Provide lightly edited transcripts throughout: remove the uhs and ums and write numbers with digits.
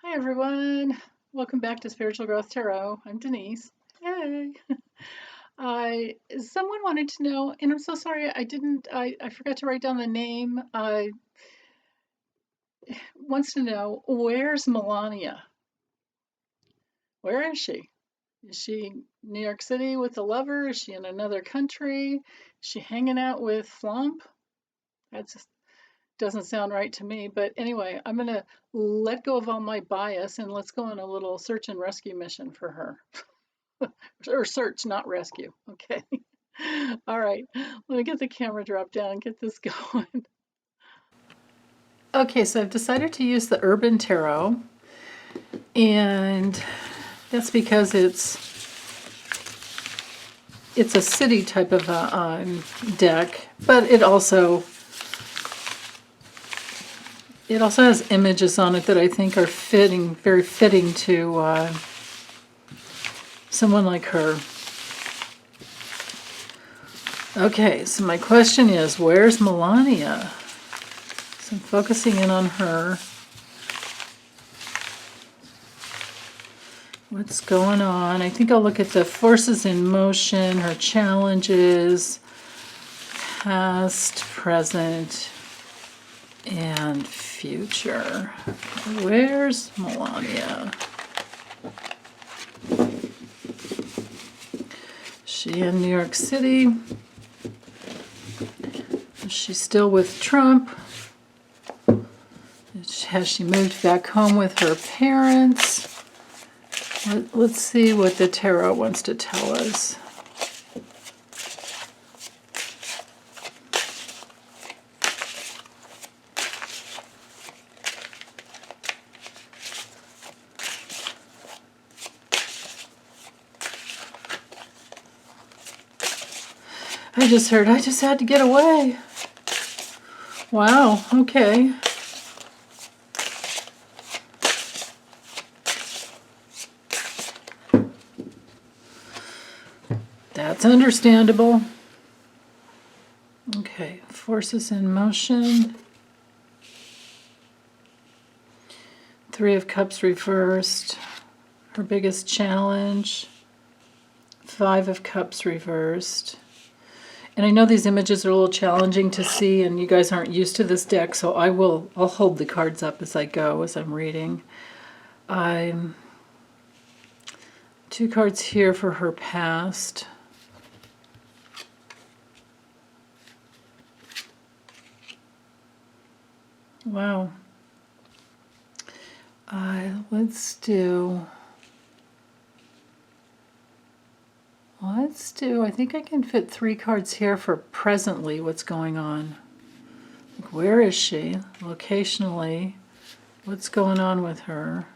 Hi everyone. Welcome back to Spiritual Growth Tarot. I'm Denise. Yay. Someone wanted to know, and I'm so sorry I forgot to write down the name. Wants to know, where's Melania? Where is she? Is she in New York City with a lover? Is she in another country? Is she hanging out with Flump? That just doesn't sound right to me. But anyway, I'm going to let go of all my bias and let's go on a little search and rescue mission for her. Or search, not rescue. Okay. All right. Let me get the camera dropped down and get this going. Okay, so I've decided to use the Urban Tarot, and that's because it's a city type of a deck, but it also has images on it that I think are very fitting to someone like her. Okay, so my question is, where's Melania? So I'm focusing in on her. What's going on? I think I'll look at the forces in motion, her challenges, past, present, and future. Where's Melania? Is she in New York City? Is she still with Trump? Has she moved back home with her parents? Let's see what the tarot wants to tell us. I just heard I just had to get away. Wow, okay. That's understandable. Okay, forces in motion. Three of Cups reversed. Her biggest challenge. Five of Cups reversed. And I know these images are a little challenging to see, and you guys aren't used to this deck, so I'll hold the cards up as I go, as I'm reading. Two cards here for her past. Wow. Let's do, I think I can fit three cards here for presently what's going on. Like, where is she? Locationally, what's going on with her?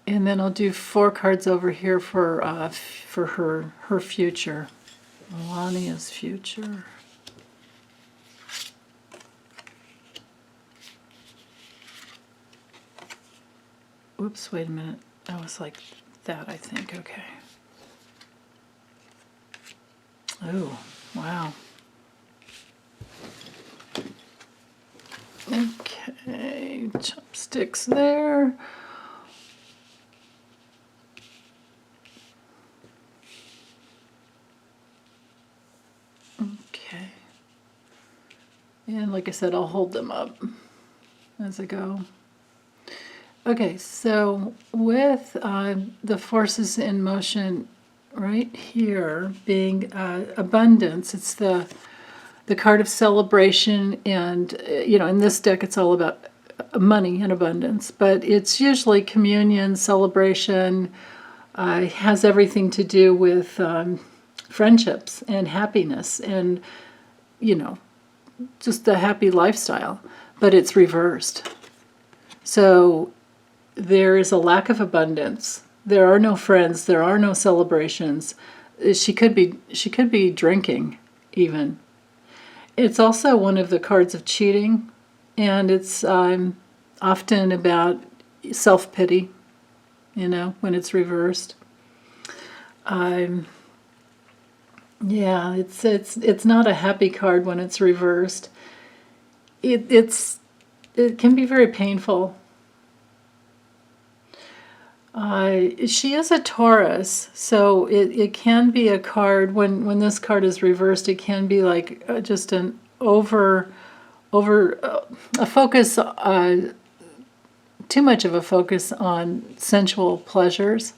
And then I'll do four cards over here for her future. Melania's future. Whoops, wait a minute. That was like that, I think. Okay. Oh, wow. Okay, chopsticks there. Okay. And like I said, I'll hold them up as I go. Okay, so with the forces in motion right here being abundance, it's the card of celebration, and in this deck it's all about money and abundance, but it's usually communion, celebration, has everything to do with friendships and happiness and just a happy lifestyle, but it's reversed. So there is a lack of abundance. There are no friends. There are no celebrations. She could be drinking even. It's also one of the cards of cheating, and it's often about self-pity, when it's reversed. Yeah, it's not a happy card when it's reversed. It's it can be very painful. She is a Taurus, so it can be a card, when this card is reversed, it can be like just an over a focus, too much of a focus on sensual pleasures.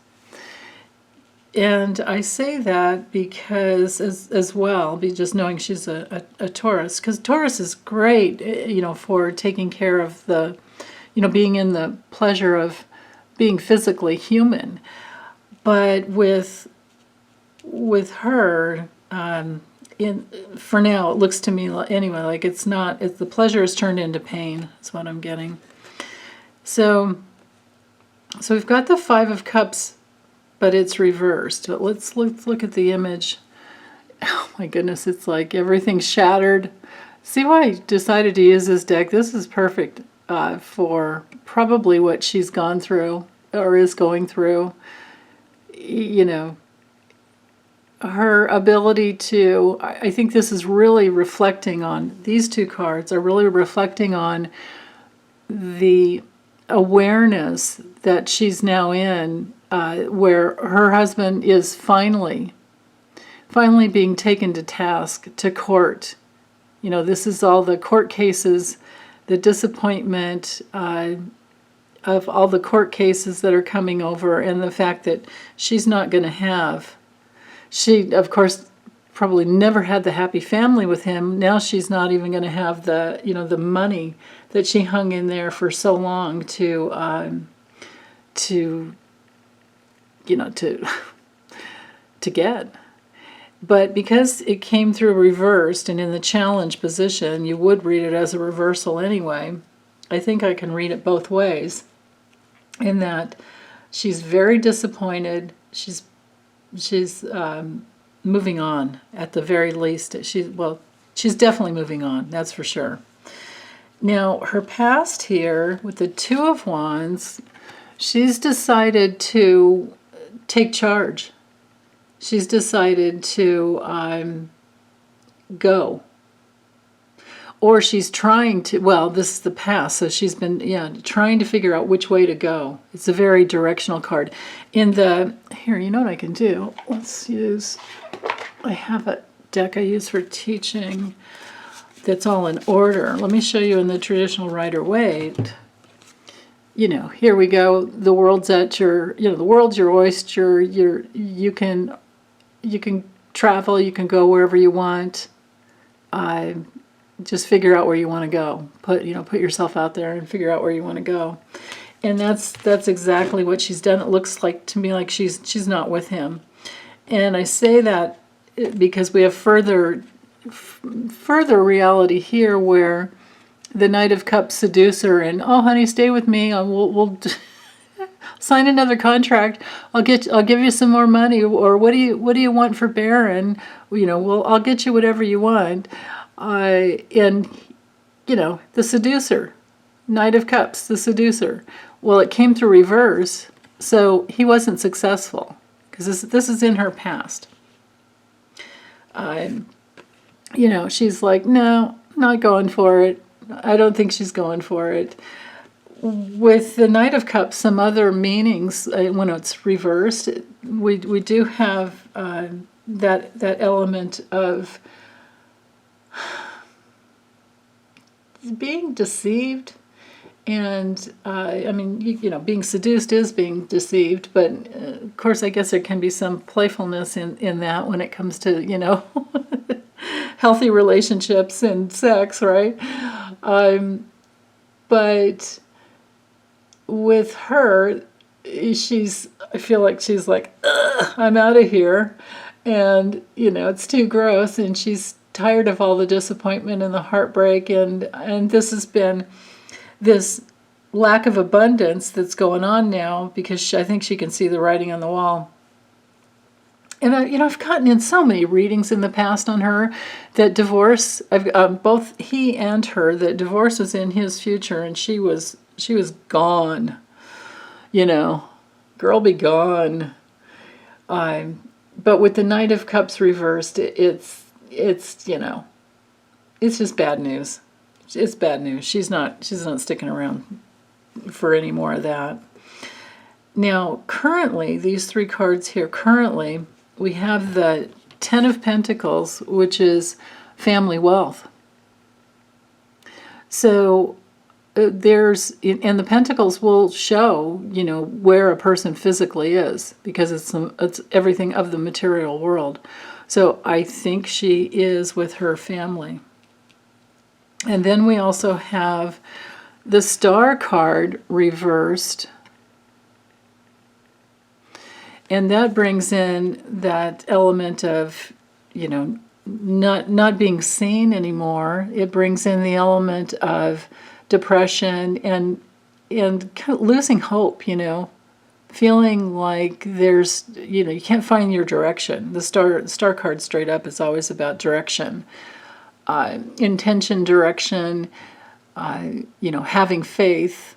And I say that because, as well, just knowing she's a Taurus, because Taurus is great, for taking care of the, being in the pleasure of being physically human. But with her, for now, it looks to me anyway like it's not. The pleasure is turned into pain. Is what I'm getting. So we've got the Five of Cups, but it's reversed. But let's look at the image. Oh my goodness, it's like everything's shattered. See why I decided to use this deck? This is perfect for probably what she's gone through or is going through. Her ability to, I think this is really reflecting on, these two cards are really reflecting on the awareness that she's now in, where her husband is finally being taken to task, to court. This is all the court cases, the disappointment of all the court cases that are coming over, and the fact that she's not going to have. She, of course, probably never had the happy family with him. Now she's not even going to have the, the money that she hung in there for so long to get. But because it came through reversed and in the challenge position, you would read it as a reversal anyway. I think I can read it both ways. In that she's very disappointed. She's moving on at the very least. She's definitely moving on. That's for sure. Now her past here with the Two of Wands, she's decided to take charge. She's decided to go. Or she's trying to, this is the past, so she's been, trying to figure out which way to go. It's a very directional card. Here, you know what I can do? Let's use, I have a deck I use for teaching that's all in order. Let me show you in the traditional Rider-Waite. Here we go. The world's at your, the world's your oyster. You can travel. You can go wherever you want. Just figure out where you want to go. Put yourself out there and figure out where you want to go. And that's exactly what she's done. It looks like to me like she's not with him. And I say that because we have further reality here where the Knight of Cups seducer and, oh honey, stay with me. We'll sign another contract. I'll give you some more money. Or what do you want for Baron? I'll get you whatever you want. The seducer, Knight of Cups, the seducer. Well, it came through reverse, so he wasn't successful because this is in her past. She's like, no, not going for it. I don't think she's going for it. With the Knight of Cups, some other meanings when it's reversed, we do have that element of being deceived, and being seduced is being deceived, but of course I guess there can be some playfulness in that when it comes to healthy relationships and sex, right? But with her, I feel like she's like, I'm out of here, and it's too gross, and she's tired of all the disappointment and the heartbreak, and this has been this lack of abundance that's going on now because I think she can see the writing on the wall. And I've gotten in so many readings in the past on her that divorce, both he and her, that divorce was in his future, and she was gone. Girl be gone. But with the Knight of Cups reversed, it's just bad news. it's bad news. She's not sticking around for any more of that. Now, currently, these 3 cards here, currently, we have the Ten of Pentacles, which is family wealth. So and the Pentacles will show, where a person physically is, because it's everything of the material world. So I think she is with her family. And then we also have the Star card reversed. And that brings in that element of, not being seen anymore. It brings in the element of depression and kind of losing hope, feeling like there's, you can't find your direction. The star card straight up is always about direction, intention, direction, having faith,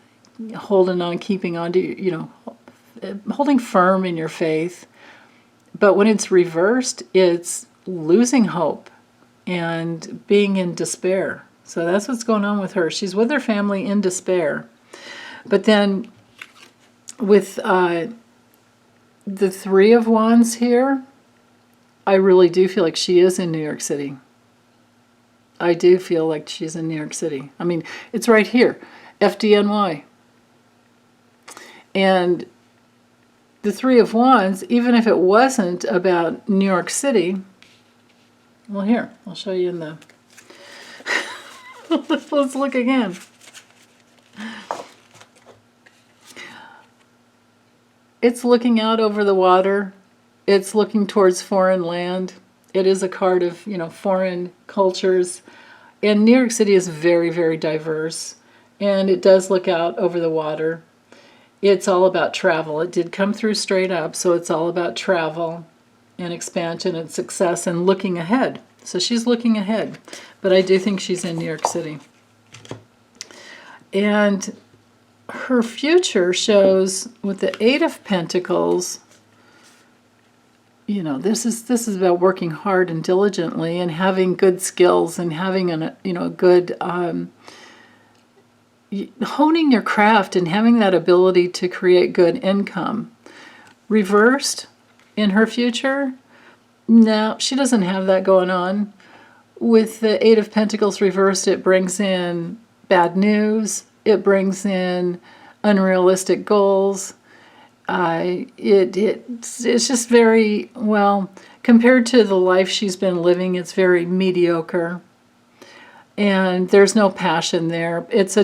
holding on, keeping on to, holding firm in your faith. But when it's reversed, it's losing hope and being in despair. So that's what's going on with her. She's with her family in despair. But then with the 3 of Wands here, I really do feel like she is in New York City. I do feel like she's in New York City. I mean, it's right here, FDNY. And the 3 of Wands, even if it wasn't about New York City, well, here, I'll show you in the... Let's look again. It's looking out over the water. It's looking towards foreign land. It is a card of, foreign cultures. And New York City is very, very diverse. And it does look out over the water. It's all about travel. It did come through straight up, so it's all about travel and expansion and success and looking ahead. So she's looking ahead. But I do think she's in New York City. And her future shows with the 8 of Pentacles, this is about working hard and diligently and having good skills and having a good honing your craft and having that ability to create good income. Reversed in her future, no, she doesn't have that going on. With the 8 of Pentacles reversed, it brings in bad news. It brings in unrealistic goals. It's just very, well, compared to the life she's been living, it's very mediocre. And there's no passion there. It's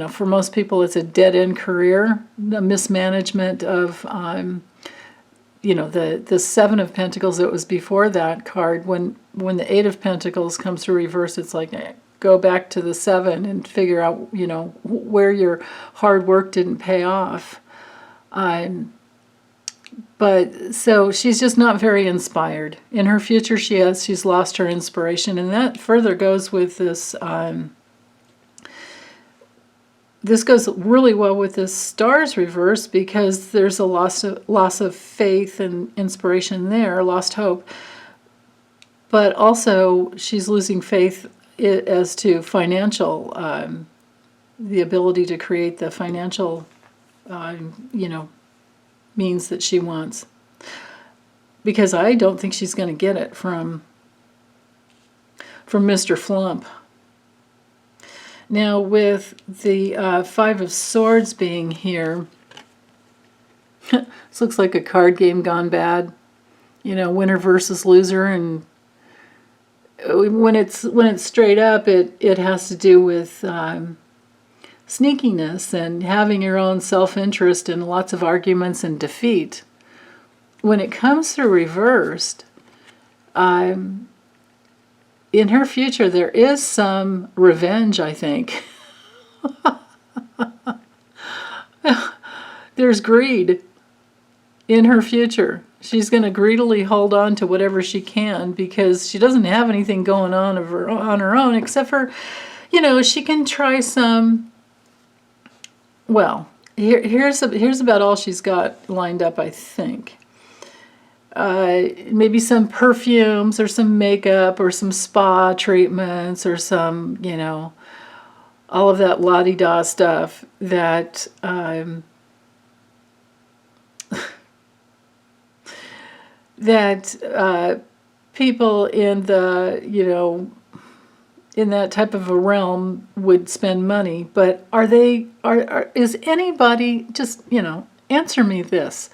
for most people, it's a dead-end career, the mismanagement of, the 7 of Pentacles that was before that card. When the 8 of Pentacles comes to reverse, it's like, go back to the 7 and figure out, where your hard work didn't pay off. But so she's just not very inspired. In her future, she's lost her inspiration, and that further goes with this. This goes really well with this Stars reverse, because there's a loss of faith and inspiration there, lost hope. But also, she's losing faith as to financial, the ability to create the financial, means that she wants. Because I don't think she's going to get it from Mr. Flump. Now, with the 5 of Swords being here, this looks like a card game gone bad. Winner versus loser, and when it's straight up, it has to do with sneakiness and having your own self-interest and lots of arguments and defeat. When it comes through reversed, in her future, there is some revenge, I think. There's greed in her future. She's going to greedily hold on to whatever she can, because she doesn't have anything going on her own, except for, she can try some. Well, here's about all she's got lined up, I think. Maybe some perfumes or some makeup or some spa treatments or some, all of that la-di-da stuff that that people in the, in that type of a realm would spend money. But is anybody, just, answer me this.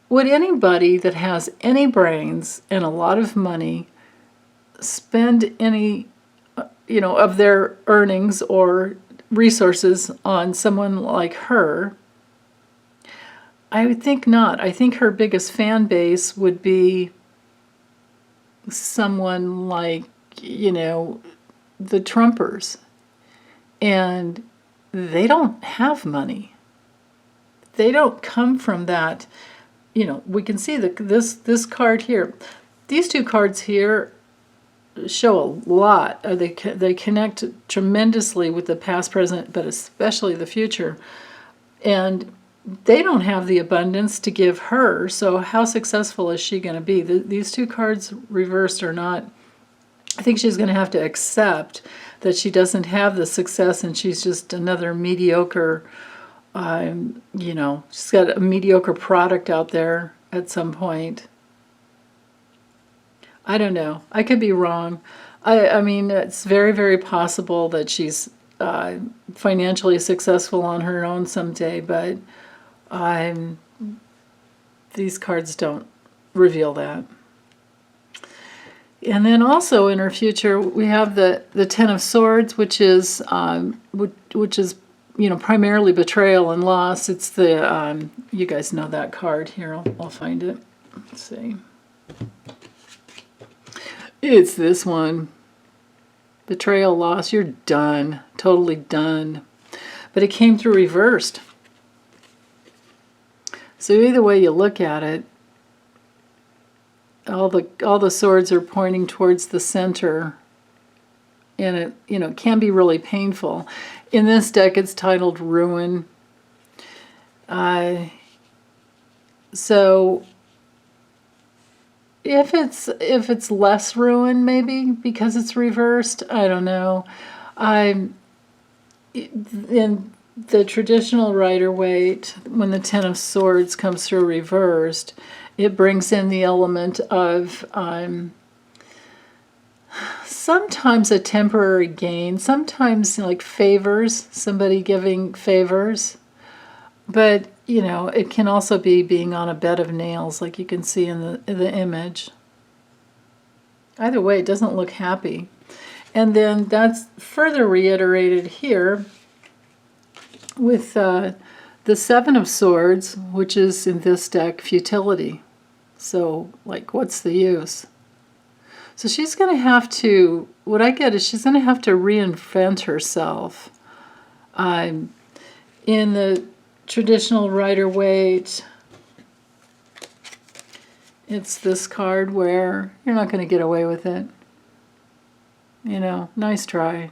Would anybody that has any brains and a lot of money spend any, of their earnings or resources on someone like her? I would think not. I think her biggest fan base would be someone like, the Trumpers. And they don't have money. They don't come from that. We can see this card here. These two cards here show a lot. They connect tremendously with the past, present, but especially the future. And they don't have the abundance to give her, so how successful is she going to be? These two cards reversed or not, I think she's going to have to accept that she doesn't have the success and she's just another mediocre, she's got a mediocre product out there at some point. I don't know. I could be wrong. I mean, it's very, very possible that she's financially successful on her own someday, but these cards don't reveal that. And then also in her future, we have the Ten of Swords, which is primarily betrayal and loss. It's the you guys know that card here. I'll find it. Let's see. It's this one. Betrayal, loss. You're done. Totally done. But it came through reversed. So either way you look at it, all the swords are pointing towards the center, and it can be really painful. In this deck, it's titled Ruin. So if it's less ruin, maybe because it's reversed, I don't know. In the traditional Rider-Waite, when the Ten of Swords comes through reversed, it brings in the element of sometimes a temporary gain, sometimes like favors, somebody giving favors. But, it can also be being on a bed of nails, like you can see in the image. Either way, it doesn't look happy. And then that's further reiterated here with the Seven of Swords, which is in this deck, futility. So, what's the use? So she's going to have to, what I get is she's going to have to reinvent herself. In the traditional Rider-Waite, it's this card where you're not going to get away with it. Nice try.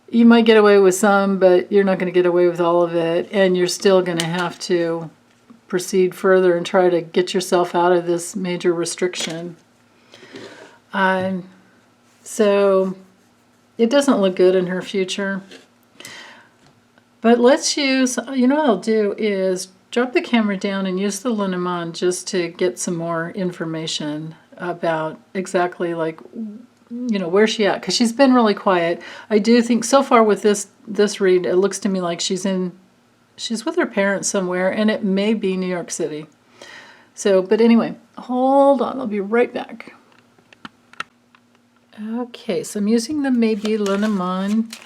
You might get away with some, but you're not going to get away with all of it, and you're still going to have to proceed further and try to get yourself out of this major restriction. So it doesn't look good in her future. But let's use, what I'll do is drop the camera down and use the Lenormand just to get some more information about exactly where's she at, because she's been really quiet. I do think so far with this read, it looks to me like she's with her parents somewhere, and it may be New York City. So, but anyway, hold on, I'll be right back. Okay, so I'm using the Maybe Lenormand.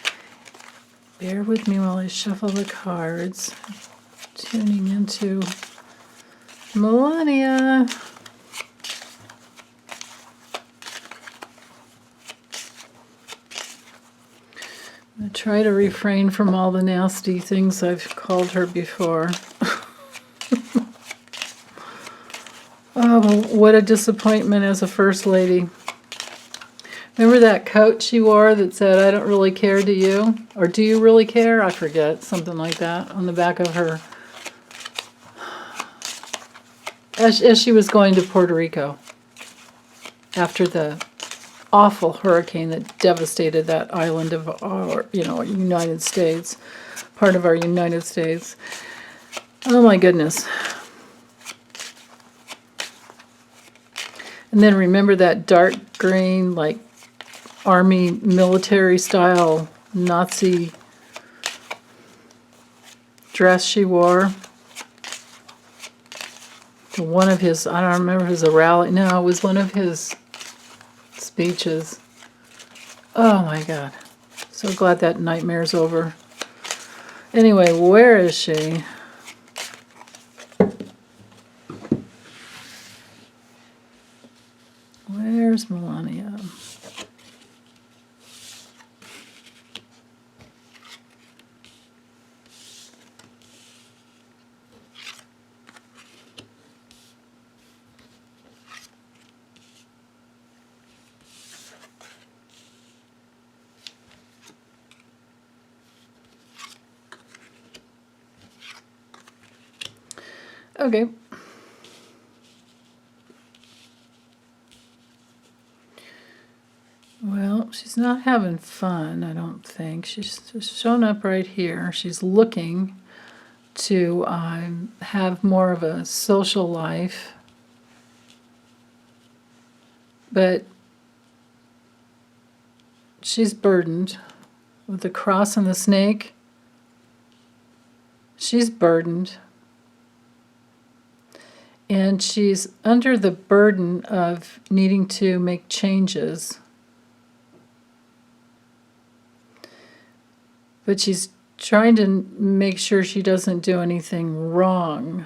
Bear with me while I shuffle the cards. Tuning into Melania. I try to refrain from all the nasty things I've called her before. Oh, what a disappointment as a first lady. Remember that coat she wore that said, "I don't really care, do you?" Or "Do you really care?" I forget, something like that on the back of her. As she was going to Puerto Rico after the awful hurricane that devastated that island of our, United States, part of our United States. Oh my goodness. And then remember that dark green, like army military style Nazi dress she wore to one of his, I don't remember if it was a rally. No, it was one of his speeches. Oh my God. So glad that nightmare's over. Anyway, where is she? Where's Melania? Okay. Well, she's not having fun, I don't think. She's just shown up right here. She's looking to have more of a social life. But she's burdened with the cross and the snake. She's burdened. And she's under the burden of needing to make changes. But she's trying to make sure she doesn't do anything wrong.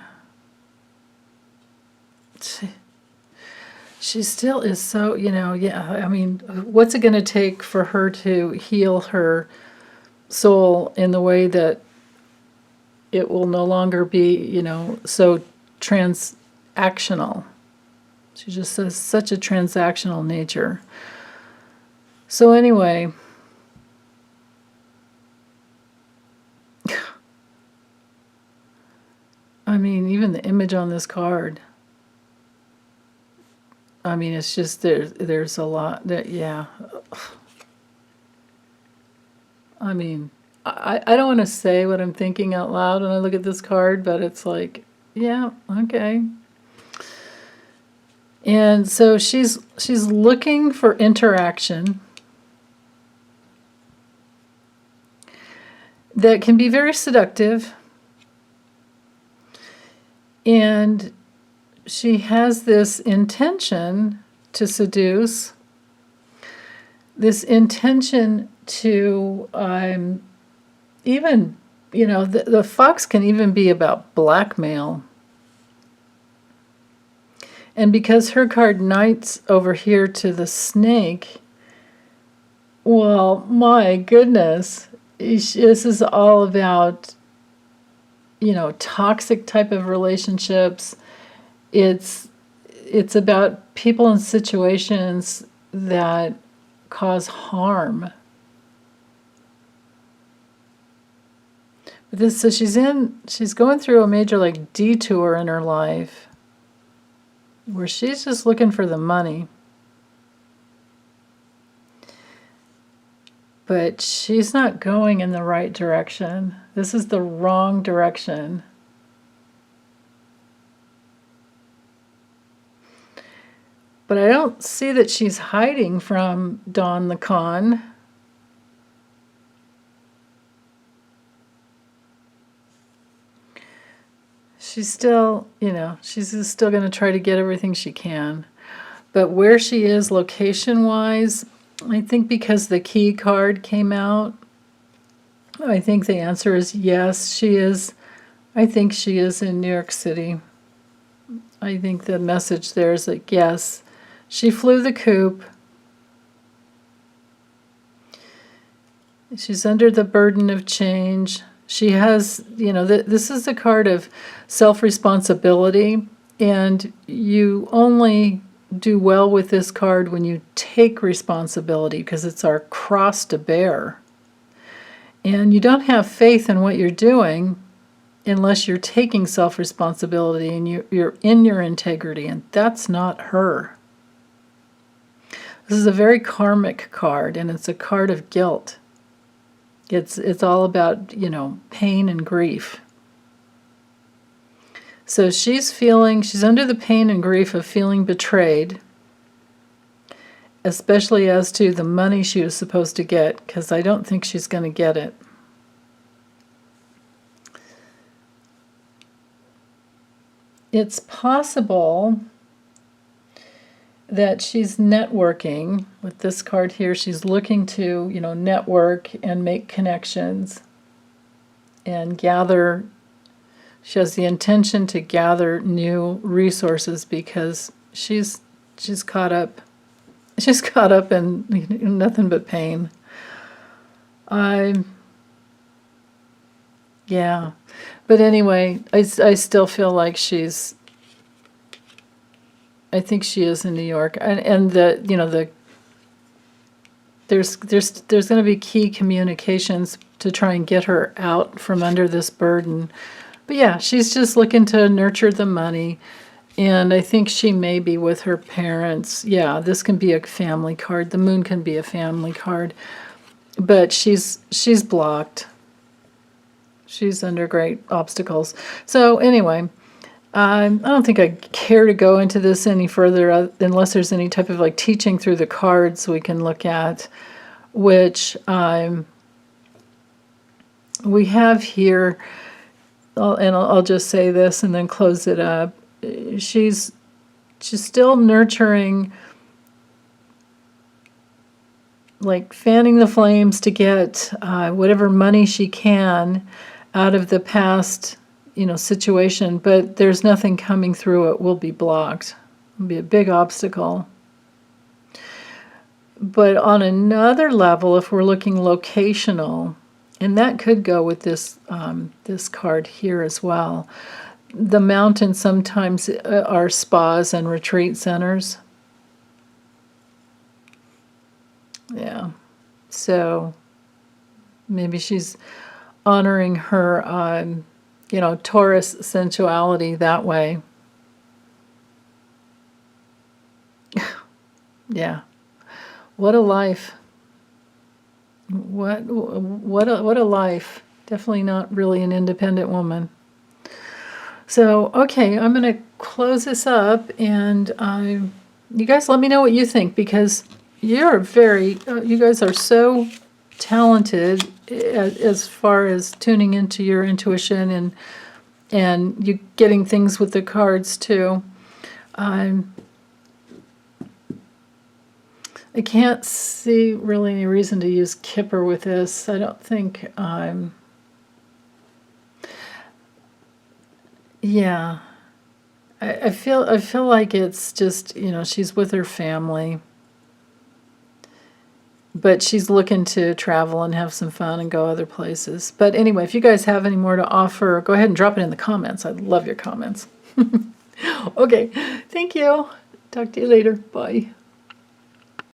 She still is so, I mean, what's it going to take for her to heal her soul in the way that it will no longer be, so transactional? She just has such a transactional nature. So anyway, I mean, even the image on this card, I mean, it's just there's a lot that, yeah. I mean, I don't want to say what I'm thinking out loud when I look at this card, but it's like, yeah, okay. And so she's looking for interaction that can be very seductive. And she has this intention to seduce, this intention to even, the fox can even be about blackmail. And because her card knights over here to the snake, well, my goodness, this is all about, toxic type of relationships. It's about people and situations that cause harm. But so she's going through a major detour in her life where she's just looking for the money. But she's not going in the right direction. This is the wrong direction. But I don't see that she's hiding from Don the Con. She's still, she's still going to try to get everything she can. But where she is location-wise, I think because the key card came out, I think the answer is yes, she is. I think she is in New York City. I think the message there is yes, she flew the coop. She's under the burden of change. She has, this is a card of self-responsibility, and you only do well with this card when you take responsibility, because it's our cross to bear. And you don't have faith in what you're doing unless you're taking self-responsibility and you're in your integrity, and that's not her. This is a very karmic card, and it's a card of guilt. It's all about, pain and grief. So she's under the pain and grief of feeling betrayed, especially as to the money she was supposed to get, because I don't think she's going to get it. It's possible that she's networking with this card here. She's looking to, network and make connections and gather. She has the intention to gather new resources because she's caught up. She's caught up in nothing but pain. Yeah. But anyway, I still feel like I think she is in New York, and there's going to be key communications to try and get her out from under this burden. But yeah, she's just looking to nurture the money, and I think she may be with her parents. Yeah, this can be a family card. The moon can be a family card, but she's blocked. She's under great obstacles. So anyway, I don't think I care to go into this any further unless there's any type of teaching through the cards we can look at, which we have here. I'll just say this and then close it up. She's still nurturing, fanning the flames to get whatever money she can out of the past, situation, but there's nothing coming through. It will be blocked. It'll be a big obstacle. But on another level, if we're looking locational, and that could go with this this card here as well. The mountains sometimes are spas and retreat centers. Yeah. So maybe she's honoring her, Taurus sensuality that way. Yeah. What a life. What a life. Definitely not really an independent woman. So, okay, I'm going to close this up, and you guys let me know what you think, because you guys are so talented as far as tuning into your intuition and you getting things with the cards too. I can't see really any reason to use Kipper with this. I don't think yeah. I feel like it's just, she's with her family. But she's looking to travel and have some fun and go other places. But anyway, if you guys have any more to offer, go ahead and drop it in the comments. I love your comments. Okay, thank you. Talk to you later. Bye.